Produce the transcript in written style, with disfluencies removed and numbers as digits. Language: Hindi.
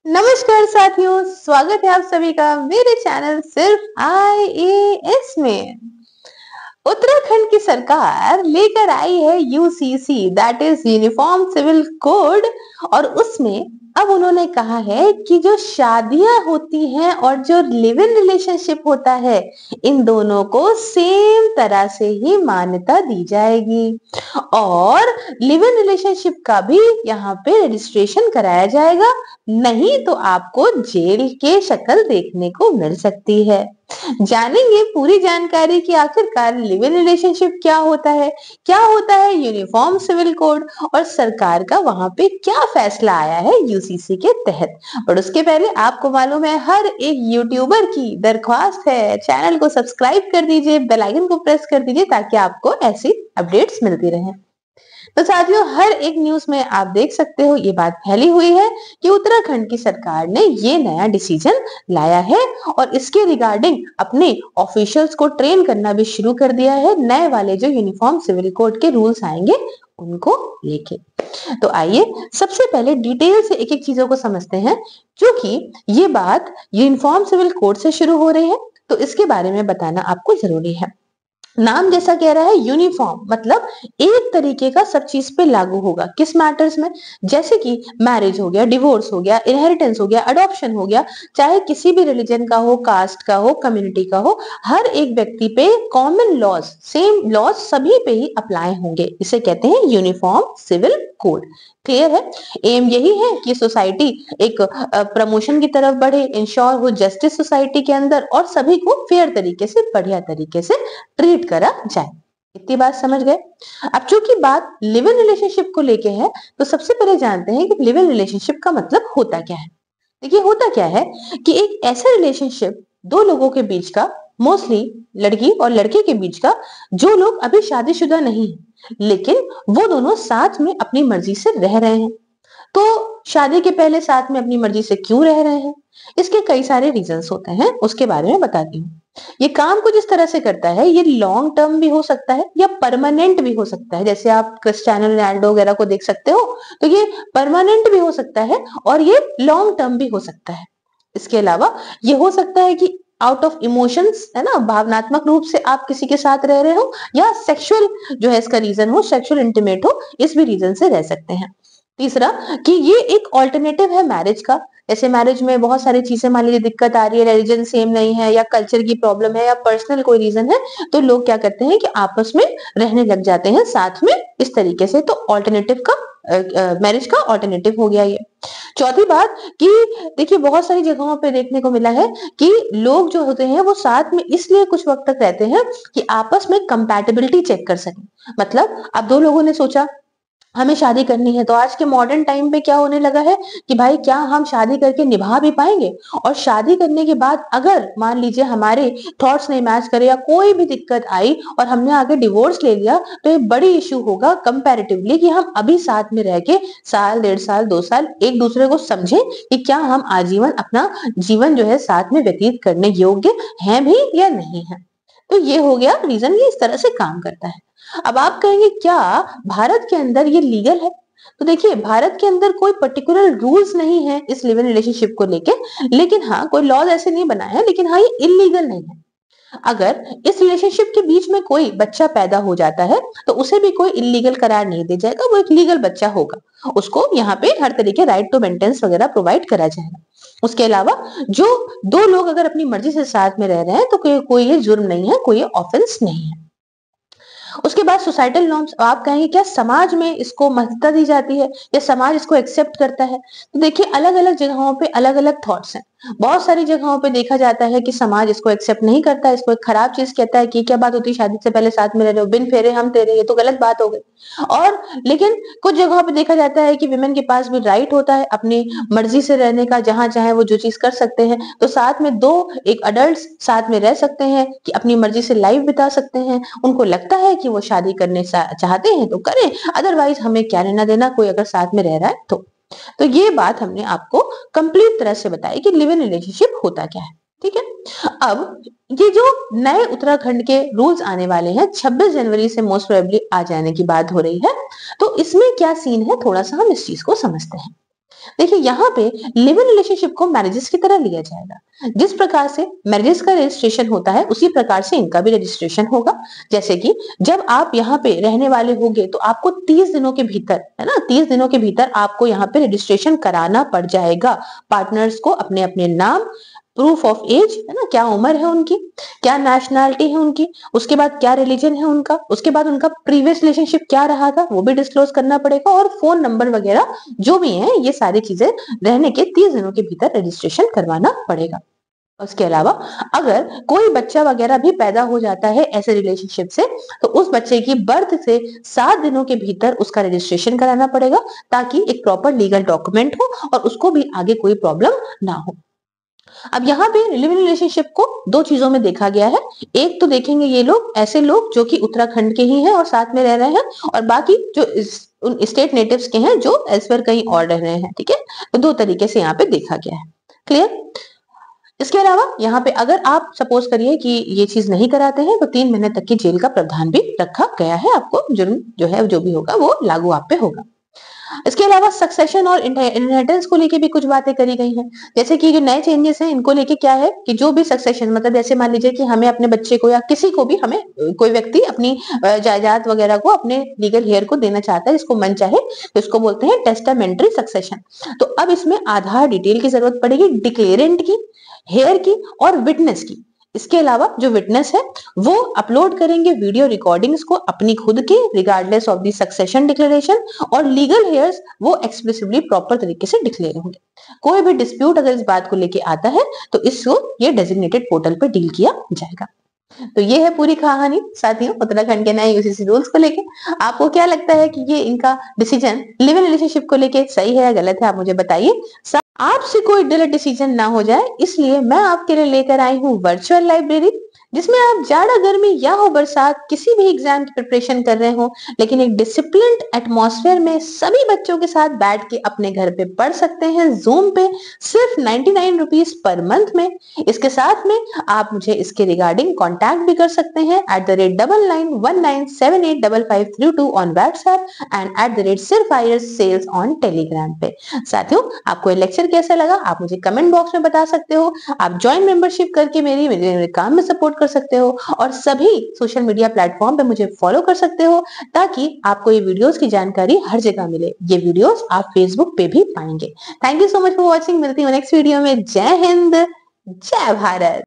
नमस्कार साथियों, स्वागत है आप सभी का मेरे चैनल सिर्फ आईएएस में। उत्तराखंड की सरकार लेकर आई है UCC that is uniform civil code और उसमें अब उन्होंने कहा है कि जो शादियां होती हैं और जो लिव इन रिलेशनशिप होता है इन दोनों को सेम तरह से ही मान्यता दी जाएगी और लिव इन रिलेशनशिप का भी यहाँ पे रजिस्ट्रेशन कराया जाएगा, नहीं तो आपको जेल के शक्ल देखने को मिल सकती है। जानेंगे पूरी जानकारी कि आखिरकार लिव इन रिलेशनशिप क्या होता है यूनिफॉर्म सिविल कोड और सरकार का वहां पे क्या फैसला आया है यूसीसी के तहत। पर उसके पहले आपको मालूम है हर एक यूट्यूबर की दरख्वास्त है, चैनल को सब्सक्राइब कर दीजिए, बेल आइकन को प्रेस कर दीजिए ताकि आपको ऐसी अपडेट्स मिलती रहे। तो साथियों, हर एक न्यूज में आप देख सकते हो ये बात फैली हुई है कि उत्तराखंड की सरकार ने ये नया डिसीजन लाया है और इसके रिगार्डिंग अपने ऑफिशियल्स को ट्रेन करना भी शुरू कर दिया है नए वाले जो यूनिफॉर्म सिविल कोड के रूल्स आएंगे उनको लेके। तो आइए सबसे पहले डिटेल से एक एक चीजों को समझते हैं, क्योंकि ये बात यूनिफॉर्म सिविल कोड से शुरू हो रही है तो इसके बारे में बताना आपको जरूरी है। नाम जैसा कह रहा है यूनिफॉर्म, मतलब एक तरीके का सब चीज पे लागू होगा। किस मैटर्स में? जैसे कि मैरिज हो गया, डिवोर्स हो गया, इनहेरिटेंस हो गया, अडॉप्शन हो गया, चाहे किसी भी रिलीजन का हो, कास्ट का हो, कम्युनिटी का हो, हर एक व्यक्ति पे कॉमन लॉज, सेम लॉज सभी पे ही अप्लाई होंगे। इसे कहते हैं यूनिफॉर्म सिविल कोड। क्लियर है? एम यही है कि सोसाइटी एक प्रमोशन की तरफ बढ़े, इंश्योर हो जस्टिस सोसाइटी के अंदर और सभी को फेयर तरीके से, बढ़िया तरीके से ट्रीट करा जाए। इतनी बात समझ गए? अब चूंकि बात लिव इन रिलेशनशिप को लेके है तो सबसे पहले जानते हैं कि लिव इन रिलेशनशिप का मतलब होता क्या है। देखिए होता क्या है कि एक ऐसा रिलेशनशिप दो लोगों के बीच का, मोस्टली लड़की और लड़के के बीच का, जो लोग अभी शादीशुदा नहीं है लेकिन वो दोनों साथ में अपनी मर्जी से रह रहे हैं। तो शादी के पहले साथ में अपनी मर्जी से क्यों रह रहे हैं? इसके कई सारे रीजंस होते हैं, उसके बारे में बताती हूँ। ये काम कुछ इस तरह से करता है, ये लॉन्ग टर्म भी हो सकता है या परमानेंट भी हो सकता है। जैसे आप क्रिस्टियानो रोनाल्डो वगैरह को देख सकते हो, तो ये परमानेंट भी हो सकता है और ये लॉन्ग टर्म भी हो सकता है। इसके अलावा ये हो सकता है कि आउट ऑफ इमोशंस, है ना, भावनात्मक रूप से आप किसी के साथ रह रहे हो, या सेक्सुअल जो है इसका रीजन हो, सेक्सुअल इंटीमेट हो, इस भी रीजन से रह सकते हैं। तीसरा कि ये एक ऑल्टरनेटिव है मैरिज का। ऐसे मैरिज में बहुत सारी चीजें, मान लीजिए दिक्कत आ रही है, रिलीजन सेम नहीं है या कल्चर की प्रॉब्लम है या पर्सनल कोई रीजन है, तो लोग क्या करते हैं कि आपस में रहने लग जाते हैं साथ में इस तरीके से। तो ऑल्टरनेटिव का, मैरिज का ऑल्टरनेटिव हो गया ये। चौथी बात कि देखिए बहुत सारी जगहों पे देखने को मिला है कि लोग जो होते हैं वो साथ में इसलिए कुछ वक्त तक रहते हैं कि आपस में कंपैटिबिलिटी चेक कर सकें। मतलब अब दो लोगों ने सोचा हमें शादी करनी है, तो आज के मॉडर्न टाइम पे क्या होने लगा है कि भाई क्या हम शादी करके निभा भी पाएंगे, और शादी करने के बाद अगर मान लीजिए हमारे थॉट्स नहीं मैच करे या कोई भी दिक्कत आई और हमने आगे डिवोर्स ले लिया, तो ये बड़ी इश्यू होगा कंपैरेटिवली कि हम अभी साथ में रह के साल, 1.5 साल, 2 साल एक दूसरे को समझें कि क्या हम आजीवन अपना जीवन जो है साथ में व्यतीत करने योग्य हैं भी या नहीं है। तो ये हो गया रीजन, ये इस तरह से काम करता है। अब आप कहेंगे क्या भारत के अंदर ये लीगल है? तो देखिए भारत के अंदर कोई पर्टिकुलर रूल्स नहीं है इस लिव इन रिलेशनशिप को लेके, लेकिन हाँ कोई लॉज ऐसे नहीं बनाए हैं, लेकिन हाँ ये इलीगल नहीं है। अगर इस रिलेशनशिप के बीच में कोई बच्चा पैदा हो जाता है तो उसे भी कोई इलीगल करार नहीं दिया जाएगा, वो एक लीगल बच्चा होगा, उसको यहाँ पे हर तरीके राइट टू मेंटेनेंस वगैरह प्रोवाइड करा जाएगा। उसके अलावा जो दो लोग अगर अपनी मर्जी से साथ में रह रहे हैं तो कोई ये जुर्म नहीं है, कोई ये ऑफेंस नहीं है। उसके बाद सोसाइटल नॉर्म्स, आप कहेंगे क्या समाज में इसको महत्वता दी जाती है या समाज इसको एक्सेप्ट करता है? तो देखिए अलग अलग जगहों पे अलग अलग थॉट्स हैं। बहुत सारी जगहों पे देखा जाता है कि समाज इसको एक्सेप्ट नहीं करता, इसको एक खराब चीज कहता है कि क्या बात होती है शादी से पहले साथ में रह रहे हो, बिन फेरे हम तेरे, ये तो गलत बात हो गई। और लेकिन कुछ जगहों पे देखा जाता है कि विमेन के पास भी राइट होता है अपनी मर्जी से रहने का, जहां चाहे वो जो चीज कर सकते हैं। तो साथ में दो एक अडल्ट साथ में रह सकते हैं कि अपनी मर्जी से लाइफ बिता सकते हैं। उनको लगता है कि वो शादी करने चाहते हैं तो करें, अदरवाइज हमें क्या लेना देना कोई अगर साथ में रह रहा है तो ये बात हमने आपको कंप्लीट तरह से बताई कि लिव इन रिलेशनशिप होता क्या है। ठीक है, अब ये जो नए उत्तराखंड के रूल्स आने वाले हैं 26 जनवरी से मोस्ट प्रोबेबली आ जाने की बात हो रही है, तो इसमें क्या सीन है थोड़ा सा हम इस चीज को समझते हैं। देखिए यहाँ पे लिव इन रिलेशनशिप को मैरिजेस की तरह लिया जाएगा। जिस प्रकार से मैरिजेस का रजिस्ट्रेशन होता है उसी प्रकार से इनका भी रजिस्ट्रेशन होगा। जैसे कि जब आप यहाँ पे रहने वाले होंगे तो आपको 30 दिनों के भीतर, है ना, 30 दिनों के भीतर आपको यहाँ पे रजिस्ट्रेशन कराना पड़ जाएगा। पार्टनर्स को अपने अपने नाम, प्रूफ ऑफ एज, है ना, क्या उम्र है उनकी, क्या नेशनैलिटी है उनकी, उसके बाद क्या रिलीजन है उनका, उसके बाद उनका प्रीवियस रिलेशनशिप क्या रहा था वो भी डिस्क्लोज करना पड़ेगा, और फोन नंबर वगैरह जो भी है ये सारी चीजें रहने के 30 दिनों के भीतर रजिस्ट्रेशन करवाना पड़ेगा। उसके अलावा अगर कोई बच्चा वगैरह भी पैदा हो जाता है ऐसे रिलेशनशिप से, तो उस बच्चे की बर्थ से 7 दिनों के भीतर उसका रजिस्ट्रेशन कराना पड़ेगा, ताकि एक प्रॉपर लीगल डॉक्यूमेंट हो और उसको भी आगे कोई प्रॉब्लम ना हो। अब यहाँ पे लिव इन रिलेशनशिप को दो चीजों में देखा गया है। एक तो देखेंगे ये लोग, ऐसे लोग जो कि उत्तराखंड के ही हैं और साथ में रह रहे हैं, और बाकी जो उन स्टेट नेटिव्स के हैं जो एज पर कहीं और रह रहे हैं। ठीक है, तो दो तरीके से यहाँ पे देखा गया है। क्लियर? इसके अलावा यहाँ पे अगर आप सपोज करिए कि ये चीज नहीं कराते हैं तो 3 महीने तक की जेल का प्रावधान भी रखा गया है। आपको जुर्म जो है जो भी होगा वो लागू आप पे होगा। इसके अलावा सक्सेशन और इनहेरिटेंस को लेके भी कुछ बातें करी गई हैं। जैसे कि जो नए चेंजेस हैं इनको लेके क्या है कि जो भी सक्सेशन, मतलब जैसे मान लीजिए कि हमें अपने बच्चे को या किसी को भी, हमें कोई व्यक्ति अपनी जायदाद वगैरह को अपने लीगल हेयर को देना चाहता है, जिसको मन चाहे, तो इसको बोलते हैं टेस्टामेंट्री सक्सेशन। तो अब इसमें आधार डिटेल की जरूरत पड़ेगी, डिक्लेरेंट की, हेयर की और विटनेस की। इसके अलावा जो विटनेस है वो अपलोड करेंगे वीडियो रिकॉर्डिंग्स को अपनी खुद की, regardless of the succession declaration, और लीगल हेयर्स वो एक्सप्रेसिवली प्रॉपर तरीके से डिक्लेयर होंगे। कोई भी डिस्प्यूट अगर इस बात को लेके आता है तो इसको ये डेजिग्नेटेड पोर्टल पे डील किया जाएगा। तो ये है पूरी कहानी साथियों उत्तराखंड के नए यूसीसी रूल्स को लेके। आपको क्या लगता है कि ये इनका डिसीजन लिव इन रिलेशनशिप को लेके सही है या गलत है, आप मुझे बताइए। आपसे कोई डिलीट डिसीजन ना हो जाए, इसलिए मैं आपके लिए लेकर आई हूँ वर्चुअल लाइब्रेरी, जिसमें आप जाड़ा गर्मी या हो बरसात किसी भी एग्जाम की प्रिपरेशन कर रहे हो, लेकिन एक डिसिप्लिन्ड एटमॉस्फेयर में सभी बच्चों के साथ बैठ के अपने घर पे पढ़ सकते हैं, जूम पे, सिर्फ 99 रुपीज पर मंथ में। इसके साथ में आप मुझे इसके रिगार्डिंग कॉन्टैक्ट भी कर सकते हैं @9919785532 on WhatsApp and @SIRFIRESSALES on Telegram पे। साथियों आपको ये लेक्चर कैसा लगा आप मुझे कमेंट बॉक्स में बता सकते हो। आप ज्वाइन मेंबरशिप करके मेरे काम में सपोर्ट कर सकते हो, और सभी सोशल मीडिया प्लेटफॉर्म पे मुझे फॉलो कर सकते हो, ताकि आपको ये वीडियोस की जानकारी हर जगह मिले। ये वीडियोस आप फेसबुक पे भी पाएंगे। Thank you so much for watching. मिलती हूँ नेक्स्ट वीडियो में। जय हिंद, जय भारत।